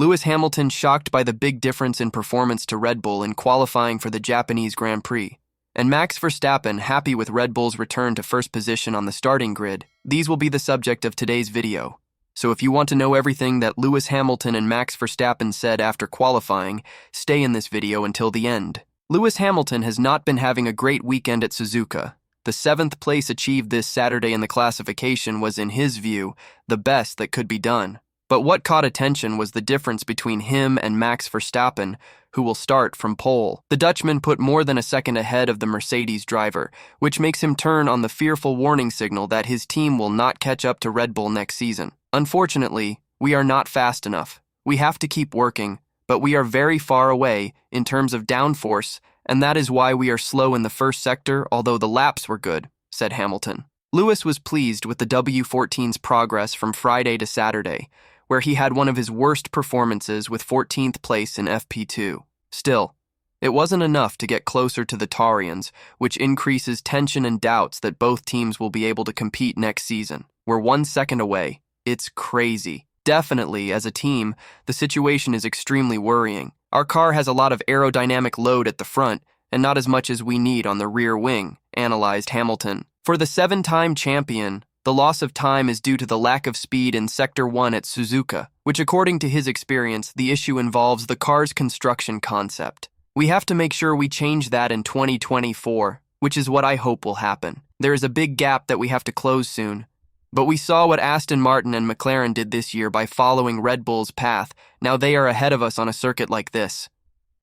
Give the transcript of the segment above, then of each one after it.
Lewis Hamilton shocked by the big difference in performance to Red Bull in qualifying for the Japanese Grand Prix, and Max Verstappen happy with Red Bull's return to first position on the starting grid. These will be the subject of today's video. So if you want to know everything that Lewis Hamilton and Max Verstappen said after qualifying, stay in this video until the end. Lewis Hamilton has not been having a great weekend at Suzuka. The 7th place achieved this Saturday in the classification was, in his view, the best that could be done. But what caught attention was the difference between him and Max Verstappen, who will start from pole. The Dutchman put more than a second ahead of the Mercedes driver, which makes him turn on the fearful warning signal that his team will not catch up to Red Bull next season. Unfortunately, we are not fast enough. We have to keep working, but we are very far away in terms of downforce, and that is why we are slow in the first sector, although the laps were good, said Hamilton. Lewis was pleased with the W14's progress from Friday to Saturday, where he had one of his worst performances with 14th place in FP2. Still, it wasn't enough to get closer to the Taurians, which increases tension and doubts that both teams will be able to compete next season. We're 1 second away. It's crazy. Definitely, as a team, the situation is extremely worrying. Our car has a lot of aerodynamic load at the front, and not as much as we need on the rear wing, analyzed Hamilton. For the 7-time champion, the loss of time is due to the lack of speed in Sector 1 at Suzuka, which according to his experience, the issue involves the car's construction concept. We have to make sure we change that in 2024, which is what I hope will happen. There is a big gap that we have to close soon. But we saw what Aston Martin and McLaren did this year by following Red Bull's path. Now they are ahead of us on a circuit like this,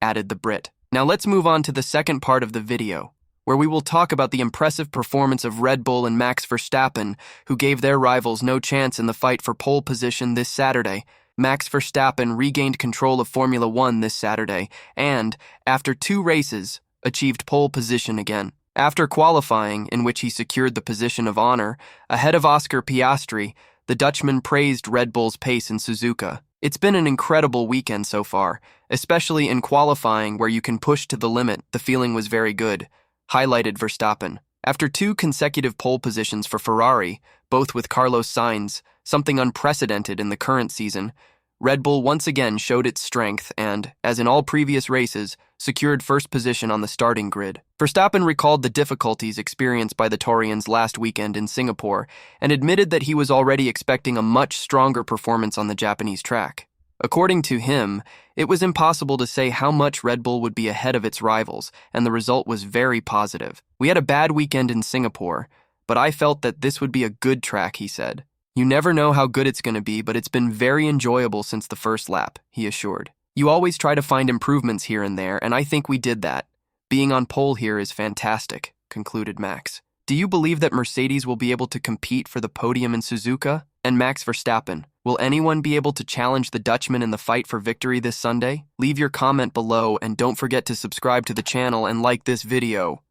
added the Brit. Now let's move on to the second part of the video, where we will talk about the impressive performance of Red Bull and Max Verstappen, who gave their rivals no chance in the fight for pole position this Saturday. Max Verstappen regained control of Formula 1 this Saturday and, after 2 races, achieved pole position again. After qualifying, in which he secured the position of honor, ahead of Oscar Piastri, the Dutchman praised Red Bull's pace in Suzuka. It's been an incredible weekend so far, especially in qualifying where you can push to the limit. The feeling was very good, highlighted Verstappen. After 2 consecutive pole positions for Ferrari, both with Carlos Sainz, something unprecedented in the current season, Red Bull once again showed its strength and, as in all previous races, secured first position on the starting grid. Verstappen recalled the difficulties experienced by the Taurians last weekend in Singapore and admitted that he was already expecting a much stronger performance on the Japanese track. According to him, it was impossible to say how much Red Bull would be ahead of its rivals, and the result was very positive. We had a bad weekend in Singapore, but I felt that this would be a good track, he said. You never know how good it's going to be, but it's been very enjoyable since the first lap, he assured. You always try to find improvements here and there, and I think we did that. Being on pole here is fantastic, concluded Max. Do you believe that Mercedes will be able to compete for the podium in Suzuka? And Max Verstappen, will anyone be able to challenge the Dutchman in the fight for victory this Sunday? Leave your comment below and don't forget to subscribe to the channel and like this video.